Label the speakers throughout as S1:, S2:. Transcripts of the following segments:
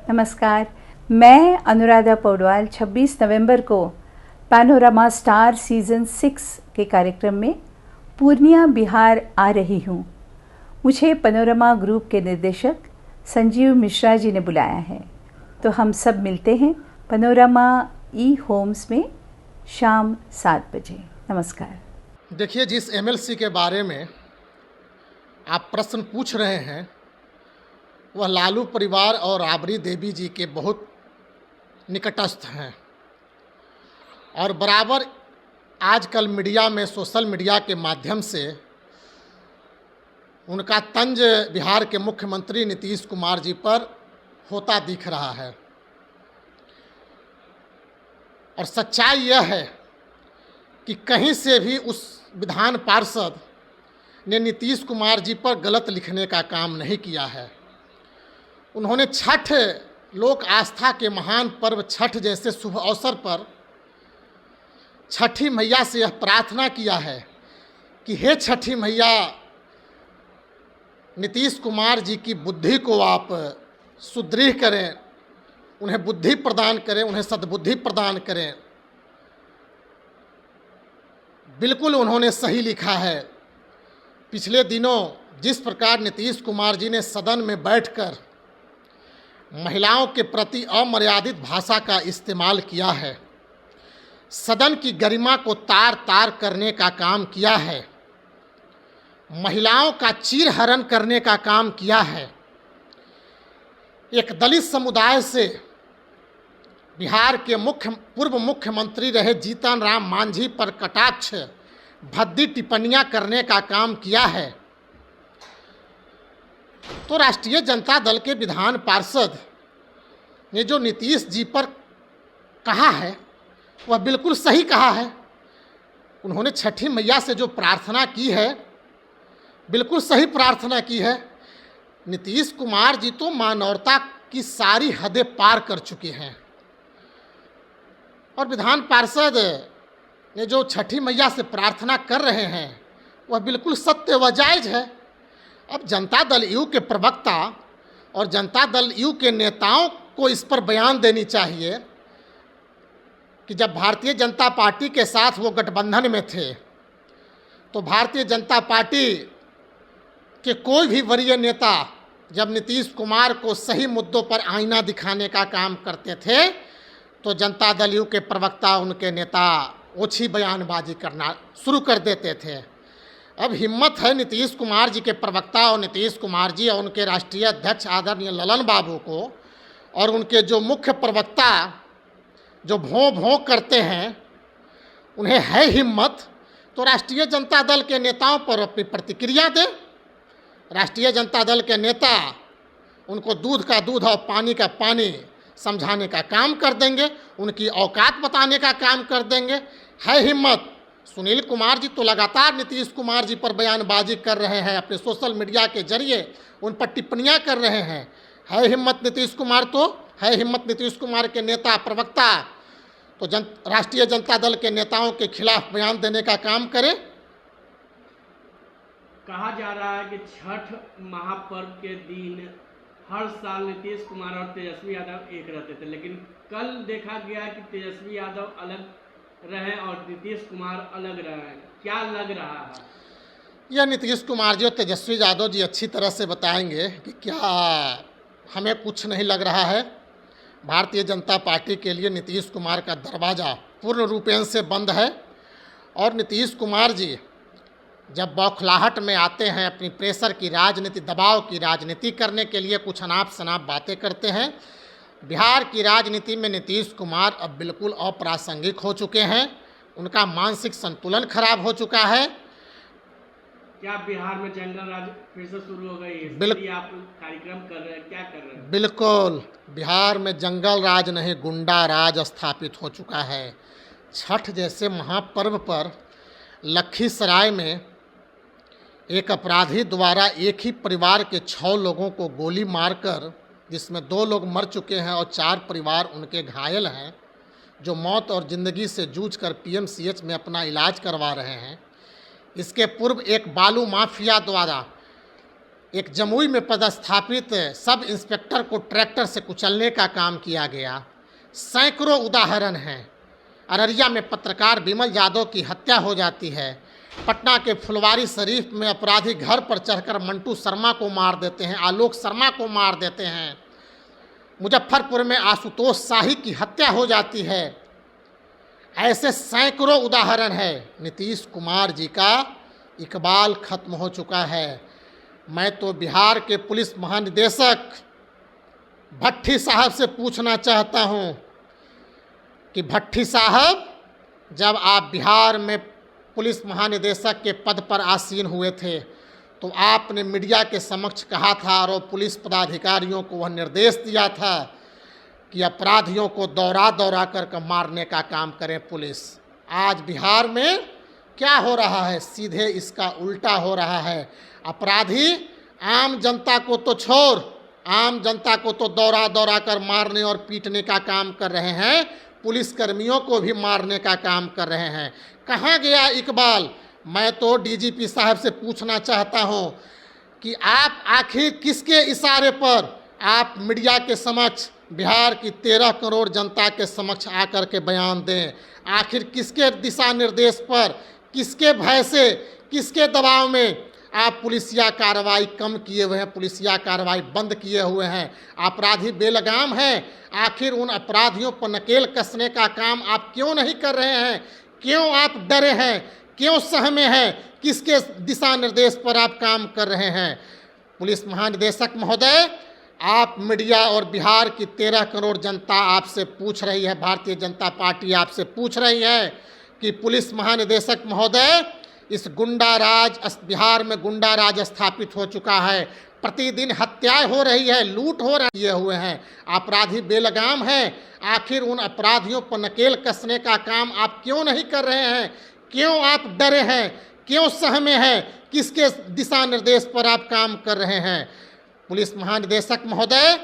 S1: नमस्कार, मैं अनुराधा पौडवाल 26 नवंबर को पैनोरमा स्टार सीज़न 6 के कार्यक्रम में पूर्णिया बिहार आ रही हूँ। मुझे पैनोरमा ग्रुप के निर्देशक संजीव मिश्रा जी ने बुलाया है, तो हम सब मिलते हैं पैनोरमा ई होम्स में शाम 7 बजे। नमस्कार।
S2: देखिए, जिस एमएलसी के बारे में आप प्रश्न पूछ रहे हैं वह लालू परिवार और राबड़ी देवी जी के बहुत निकटस्थ हैं और बराबर आजकल मीडिया में, सोशल मीडिया के माध्यम से उनका तंज बिहार के मुख्यमंत्री नीतीश कुमार जी पर होता दिख रहा है। और सच्चाई यह है कि कहीं से भी उस विधान पार्षद ने नीतीश कुमार जी पर गलत लिखने का काम नहीं किया है। उन्होंने छठ, लोक आस्था के महान पर्व छठ जैसे शुभ अवसर पर छठी मैया से यह प्रार्थना किया है कि हे छठी मैया, नीतीश कुमार जी की बुद्धि को आप सुदृढ़ करें, उन्हें बुद्धि प्रदान करें, उन्हें सद्बुद्धि प्रदान करें। बिल्कुल उन्होंने सही लिखा है। पिछले दिनों जिस प्रकार नीतीश कुमार जी ने सदन में बैठकर महिलाओं के प्रति अमर्यादित भाषा का इस्तेमाल किया है, सदन की गरिमा को तार तार करने का काम किया है, महिलाओं का चीरहरण करने का काम किया है, एक दलित समुदाय से बिहार के पूर्व मुख्यमंत्री रहे जीतन राम मांझी पर कटाक्ष, भद्दी टिप्पणियां करने का काम किया है, तो राष्ट्रीय जनता दल के विधान पार्षद ने जो नीतीश जी पर कहा है वह बिल्कुल सही कहा है। उन्होंने छठी मैया से जो प्रार्थना की है बिल्कुल सही प्रार्थना की है। नीतीश कुमार जी तो मानवता की सारी हदें पार कर चुके हैं और विधान पार्षद ने जो छठी मैया से प्रार्थना कर रहे हैं वह बिल्कुल सत्य व जायज़ है। अब जनता दल यू के प्रवक्ता और जनता दल यू के नेताओं को इस पर बयान देनी चाहिए कि जब भारतीय जनता पार्टी के साथ वो गठबंधन में थे तो भारतीय जनता पार्टी के कोई भी वरीय नेता जब नीतीश कुमार को सही मुद्दों पर आईना दिखाने का काम करते थे तो जनता दल यू के प्रवक्ता, उनके नेता ओछी बयानबाजी करना शुरू कर देते थे। अब हिम्मत है नीतीश कुमार जी के प्रवक्ता और नीतीश कुमार जी और उनके राष्ट्रीय अध्यक्ष आदरणीय ललन बाबू को और उनके जो मुख्य प्रवक्ता जो भों भों करते हैं, उन्हें है हिम्मत तो राष्ट्रीय जनता दल के नेताओं पर अपनी प्रतिक्रिया दें। राष्ट्रीय जनता दल के नेता उनको दूध का दूध और पानी का पानी समझाने का काम कर देंगे, उनकी औकात बताने का काम कर देंगे। है हिम्मत। सुनील कुमार जी तो लगातार नीतीश कुमार जी पर बयानबाजी कर रहे हैं, अपने सोशल मीडिया के जरिए उन पर टिप्पणियां कर रहे हैं। है हिम्मत नीतीश कुमार, तो है हिम्मत नीतीश कुमार के नेता प्रवक्ता तो राष्ट्रीय जनता दल के नेताओं के खिलाफ बयान देने का काम करें।
S3: कहा जा रहा है कि छठ महापर्व के दिन हर साल नीतीश कुमार और तेजस्वी यादव एक रहते थे, लेकिन कल देखा गया कि तेजस्वी यादव अलग रहे और नीतीश कुमार अलग रहे। क्या लग रहा है?
S2: यह नीतीश कुमार जी और तेजस्वी यादव जी अच्छी तरह से बताएंगे कि क्या हमें कुछ नहीं लग रहा है। भारतीय जनता पार्टी के लिए नीतीश कुमार का दरवाज़ा पूर्ण रूपेण से बंद है और नीतीश कुमार जी जब बौखलाहट में आते हैं, अपनी प्रेशर की राजनीति, दबाव की राजनीति करने के लिए कुछ अनाप शनाप बातें करते हैं। बिहार की राजनीति में नीतीश कुमार अब बिल्कुल अप्रासंगिक हो चुके हैं। उनका मानसिक संतुलन खराब हो चुका है।
S3: क्या बिहार में जंगल राज फिर से शुरू हो गई?
S2: बिल्कुल
S3: आप कार्यक्रम कर रहे हैं, क्या कर रहे हैं?
S2: बिल्कुल, बिहार में जंगल राज नहीं, गुंडा राज स्थापित हो चुका है। छठ जैसे महापर्व पर लखीसराय में एक अपराधी द्वारा एक ही परिवार के 6 लोगों को गोली मारकर, जिसमें 2 लोग मर चुके हैं और 4 परिवार उनके घायल हैं, जो मौत और ज़िंदगी से जूझकर पीएमसीएच में अपना इलाज करवा रहे हैं। इसके पूर्व एक बालू माफिया द्वारा एक जमुई में पदस्थापित सब इंस्पेक्टर को ट्रैक्टर से कुचलने का काम किया गया। सैकड़ों उदाहरण हैं। अररिया में पत्रकार विमल यादव की हत्या हो जाती है। पटना के फुलवारी शरीफ में अपराधी घर पर चढ़कर मंटू शर्मा को मार देते हैं, आलोक शर्मा को मार देते हैं। मुजफ्फरपुर में आशुतोष शाही की हत्या हो जाती है। ऐसे सैकड़ों उदाहरण है। नीतीश कुमार जी का इकबाल खत्म हो चुका है। मैं तो बिहार के पुलिस महानिदेशक भट्टी साहब से पूछना चाहता हूं कि भट्टी साहब, जब आप बिहार में पुलिस महानिदेशक के पद पर आसीन हुए थे तो आपने मीडिया के समक्ष कहा था और पुलिस पदाधिकारियों को वह निर्देश दिया था कि अपराधियों को दौरा दौरा कर मारने का काम करें पुलिस। आज बिहार में क्या हो रहा है? सीधे इसका उल्टा हो रहा है। अपराधी आम जनता को तो छोड़, आम जनता को तो दौरा दौरा कर मारने और पीटने का काम कर रहे हैं, पुलिसकर्मियों को भी मारने का काम कर रहे हैं। कहाँ गया इकबाल? मैं तो डीजीपी साहब से पूछना चाहता हूँ कि आप आखिर किसके इशारे पर आप मीडिया के समक्ष, बिहार की 13 करोड़ जनता के समक्ष आकर के बयान दें? आखिर किसके दिशा निर्देश पर, किसके भय से, किसके दबाव में आप पुलिसिया कार्रवाई कम किए हुए हैं, पुलिसिया कार्रवाई बंद किए हुए हैं? अपराधी बेलगाम हैं। आखिर उन अपराधियों पर नकेल कसने का काम आप क्यों नहीं कर रहे हैं? क्यों आप डरे हैं? क्यों सहमे हैं? किसके दिशा निर्देश पर आप काम कर रहे हैं? पुलिस महानिदेशक महोदय, आप मीडिया और बिहार की 13 करोड़ जनता आपसे पूछ रही है, भारतीय जनता पार्टी आपसे पूछ रही है कि पुलिस महानिदेशक महोदय, इस गुंडा राज, बिहार में गुंडा राज स्थापित हो चुका है। प्रतिदिन हत्याएं हो रही है, लूट हो रही हुए हैं, अपराधी बेलगाम हैं। आखिर उन अपराधियों पर नकेल कसने का काम आप क्यों नहीं कर रहे हैं? क्यों आप डरे हैं? क्यों सहमे हैं? किसके दिशा निर्देश पर आप काम कर रहे हैं? पुलिस महानिदेशक महोदय,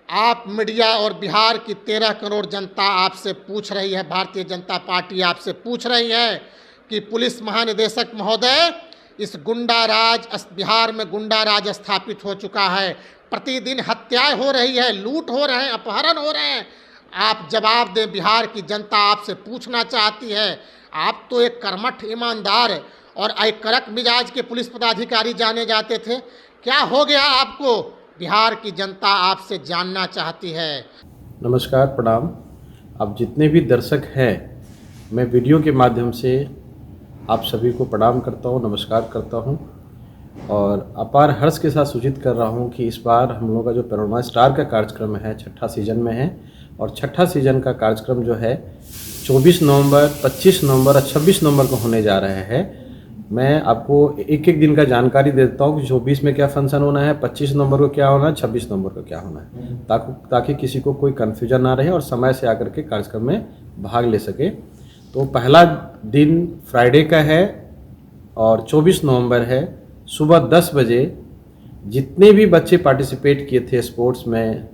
S2: आप मीडिया और बिहार की 13 करोड़ जनता आपसे पूछ रही है, भारतीय जनता पार्टी आपसे पूछ रही है कि पुलिस महानिदेशक महोदय, इस गुंडा राज, बिहार में गुंडा राज स्थापित हो चुका है। प्रतिदिन हत्याएं हो रही है, लूट हो रहे हैं, अपहरण हो रहे हैं। आप जवाब दें, बिहार की जनता आपसे पूछना चाहती है। आप तो एक कर्मठ, ईमानदार और एक कड़क मिजाज के पुलिस पदाधिकारी जाने जाते थे। क्या हो गया आपको? बिहार की जनता आपसे जानना चाहती है।
S4: नमस्कार, प्रणाम। आप जितने भी दर्शक हैं, मैं वीडियो के माध्यम से आप सभी को प्रणाम करता हूं, नमस्कार करता हूं और अपार हर्ष के साथ सूचित कर रहा हूं कि इस बार हम लोग का जो पैनोरमा स्टार का कार्यक्रम है 6ठा सीजन में है और 6ठा सीजन का कार्यक्रम जो है 24 नवंबर, 25 नवंबर और 26 नवंबर को होने जा रहे हैं। मैं आपको एक एक दिन का जानकारी देता हूँ कि 24 में क्या फंक्शन होना है, 25 नवंबर को क्या होना है, 26 नवंबर को क्या होना है, ताकि किसी को कोई कन्फ्यूजन ना रहे और समय से आकर के कार्यक्रम में भाग ले सके। तो पहला दिन फ्राइडे का है और 24 नवंबर है। सुबह 10 बजे जितने भी बच्चे पार्टिसिपेट किए थे स्पोर्ट्स में,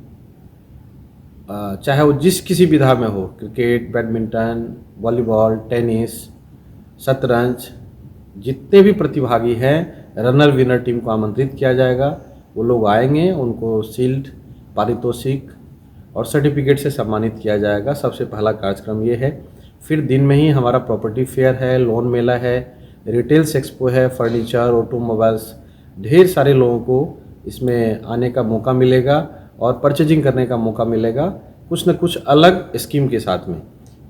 S4: चाहे वो जिस किसी विधा में हो, क्रिकेट, बैडमिंटन, वॉलीबॉल, टेनिस, शतरंज, जितने भी प्रतिभागी हैं, रनर विनर टीम को आमंत्रित किया जाएगा। वो लोग आएंगे, उनको शील्ड, पारितोषिक और सर्टिफिकेट से सम्मानित किया जाएगा। सबसे पहला कार्यक्रम ये है। फिर दिन में ही हमारा प्रॉपर्टी फेयर है, लोन मेला है, रिटेल्स एक्सपो है, फर्नीचर, ऑटोमोबाइल्स, ढेर सारे लोगों को इसमें आने का मौका मिलेगा और परचेजिंग करने का मौका मिलेगा, कुछ न कुछ अलग स्कीम के साथ में।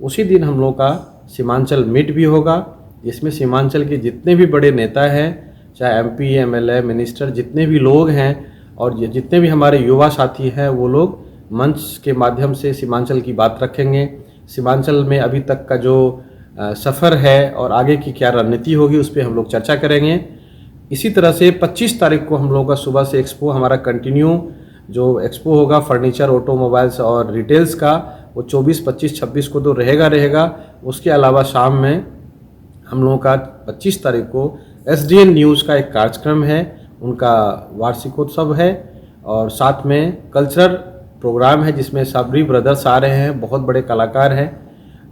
S4: उसी दिन हम लोग का सीमांचल मीट भी होगा। इसमें सीमांचल के जितने भी बड़े नेता हैं, चाहे एमपी, एमएलए, मिनिस्टर, जितने भी लोग हैं और जितने भी हमारे युवा साथी हैं, वो लोग मंच के माध्यम से सीमांचल की बात रखेंगे। सीमांचल में अभी तक का जो सफ़र है और आगे की क्या रणनीति होगी, उस पर हम लोग चर्चा करेंगे। इसी तरह से 25 तारीख को हम लोगों का सुबह से एक्सपो हमारा कंटिन्यू जो एक्सपो होगा फर्नीचर, ऑटोमोबाइल्स और रिटेल्स का, वो 24, 25, 26 को तो रहेगा। उसके अलावा शाम में हम लोगों का 25 तारीख को एसडीएन न्यूज़ का एक कार्यक्रम है, उनका वार्षिकोत्सव है और साथ में कल्चरल प्रोग्राम है जिसमें साबरी ब्रदर्स आ रहे हैं, बहुत बड़े कलाकार हैं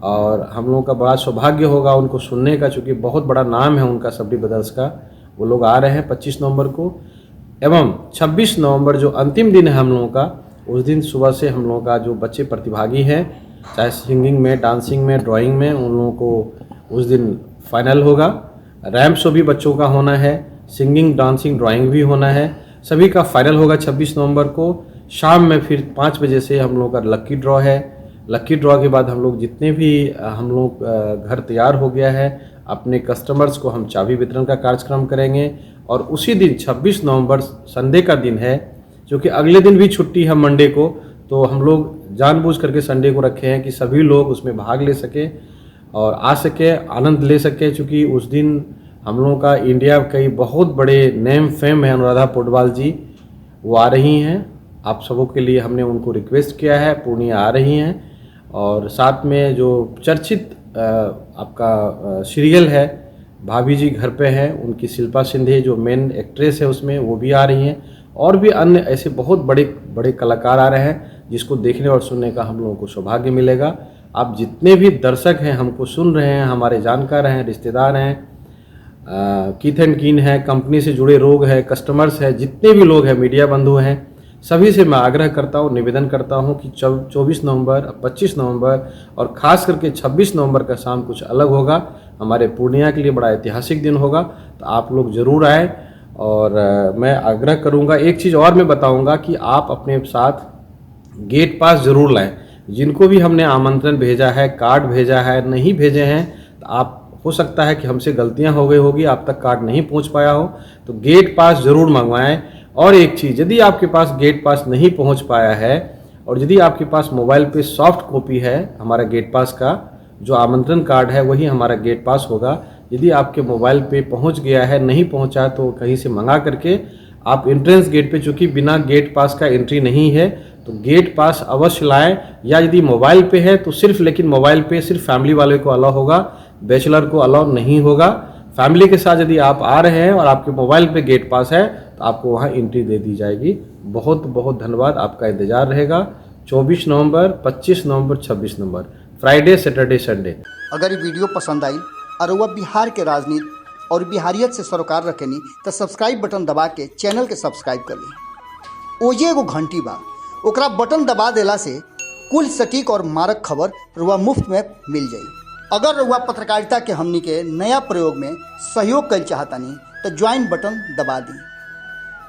S4: और हम लोगों का बड़ा सौभाग्य होगा उनको सुनने का, चूँकि बहुत बड़ा नाम है उनका, साबरी ब्रदर्स का। वो लोग आ रहे हैं 25 नवंबर को। एवं 26 नवंबर जो अंतिम दिन है हम लोगों का, उस दिन सुबह से हम लोगों का जो बच्चे प्रतिभागी हैं, चाहे सिंगिंग में, डांसिंग में, ड्राइंग में, उन लोगों को उस दिन फाइनल होगा। रैम्प शो भी बच्चों का होना है, सिंगिंग, डांसिंग, ड्राइंग भी होना है, सभी का फाइनल होगा 26 नवंबर को। शाम में फिर 5 बजे से हम लोगों का लक्की ड्रॉ है। लक्की ड्रॉ के बाद हम लोग जितने भी हम लोग घर तैयार हो गया है, अपने कस्टमर्स को हम चाबी वितरण का कार्यक्रम करेंगे। और उसी दिन 26 नवंबर संडे का दिन है, जो कि अगले दिन भी छुट्टी है मंडे को, तो हम लोग जानबूझ करके संडे को रखे हैं कि सभी लोग उसमें भाग ले सके और आ सके, आनंद ले सके। चूँकि उस दिन हम लोगों का इंडिया कई बहुत बड़े नेम फेम है, अनुराधा पौडवाल जी वो आ रही हैं। आप सबों के लिए हमने उनको रिक्वेस्ट किया है, पूर्णिया आ रही हैं। और साथ में जो चर्चित आपका सीरियल है भाभी जी घर पे हैं, उनकी शिल्पा सिंधे जो मेन एक्ट्रेस है उसमें, वो भी आ रही हैं। और भी अन्य ऐसे बहुत बड़े बड़े कलाकार आ रहे हैं, जिसको देखने और सुनने का हम लोगों को सौभाग्य मिलेगा। आप जितने भी दर्शक हैं, हमको सुन रहे हैं, हमारे जानकार हैं, रिश्तेदार हैं, कीथ एंड कीन है, कंपनी से जुड़े लोग हैं, कस्टमर्स हैं, जितने भी लोग हैं, मीडिया बंधु हैं, सभी से मैं आग्रह करता हूँ, निवेदन करता हूँ कि 24 नवंबर, 25 नवंबर और ख़ास करके 26 नवंबर का शाम कुछ अलग होगा। हमारे पूर्णिया के लिए बड़ा ऐतिहासिक दिन होगा, तो आप लोग ज़रूर आएँ। और मैं आग्रह करूँगा, एक चीज़ और मैं बताऊँगा कि आप अपने साथ गेट पास ज़रूर लाएँ। जिनको भी हमने आमंत्रण भेजा है, कार्ड भेजा है, नहीं भेजे हैं, तो आप हो सकता है कि हमसे गलतियां हो गई होगी, आप तक कार्ड नहीं पहुंच पाया हो, तो गेट पास ज़रूर मंगवाएं। और एक चीज़, यदि आपके पास गेट पास नहीं पहुंच पाया है और यदि आपके पास मोबाइल पे सॉफ्ट कॉपी है हमारा गेट पास का, जो आमंत्रण कार्ड है वही हमारा गेट पास होगा। यदि आपके मोबाइल पे पहुंच गया है, नहीं पहुंचा, तो कहीं से मंगा करके आप एंट्रेंस गेट पे, चूँकि बिना गेट पास का एंट्री नहीं है, तो गेट पास अवश्य लाएँ। या यदि मोबाइल पे है तो सिर्फ, लेकिन मोबाइल पे सिर्फ फैमिली वाले को अलाउ होगा, बैचलर को अलाउ नहीं होगा। फैमिली के साथ यदि आप आ रहे हैं और आपके मोबाइल पे गेट पास है, तो आपको वहाँ एंट्री दे दी जाएगी। बहुत बहुत धन्यवाद, आपका इंतज़ार रहेगा। 24 नवंबर, 25 नवंबर, 26 नवंबर, फ्राइडे, सैटरडे, संडे।
S5: अगर ये वीडियो पसंद आई और वह बिहार के राजनीति और बिहारियत से सरोकार रखेनी, तो सब्सक्राइब बटन दबा के चैनल के सब्सक्राइब कर ली। ओजे एगो घंटी बा, ओकरा बटन दबा देला से कुल सटीक और मारक खबर रुआ मुफ्त में मिल जाई। अगर रुआ पत्रकारिता के हमनी के नया प्रयोग में सहयोग कर चाहतानी, तो ज्वाइन बटन दबा दी।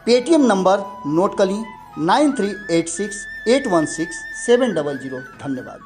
S5: पेटीएम नंबर नोट कर ली 9386816700। धन्यवाद।